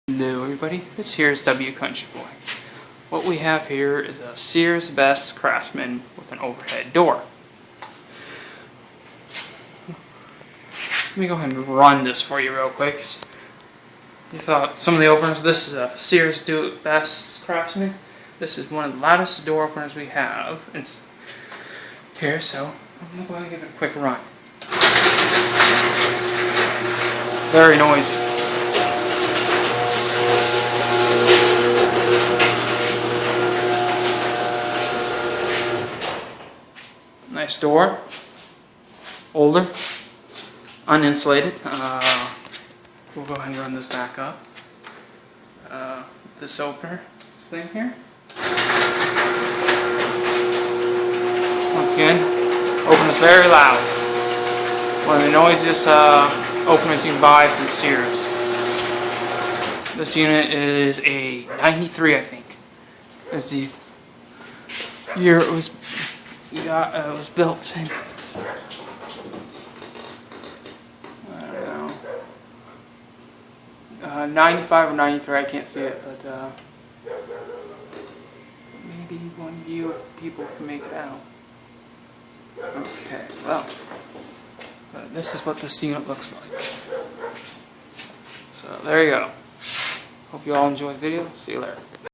Hello everybody, this here is W Country Boy. What we have here is a Sears Best Craftsman with an overhead door. Let me go ahead and run this for you real quick. You thought some of the openers, this is a Sears Best Craftsman. This is one of the loudest door openers we have. It's here, so I'm going to go ahead and give it a quick run. Very noisy. Nice door, older, uninsulated. We'll go ahead and run this back up. This opener thing here. Once again, opens very loud. One of the noisiest openers you can buy from Sears. This unit is a 93, I think. Is the year it was. It was built in, I don't know, 95 or 93, I can't see it, but maybe one of you people can make it out. Okay, well, this is what this unit looks like. So there you go. Hope you all enjoyed the video. See you later.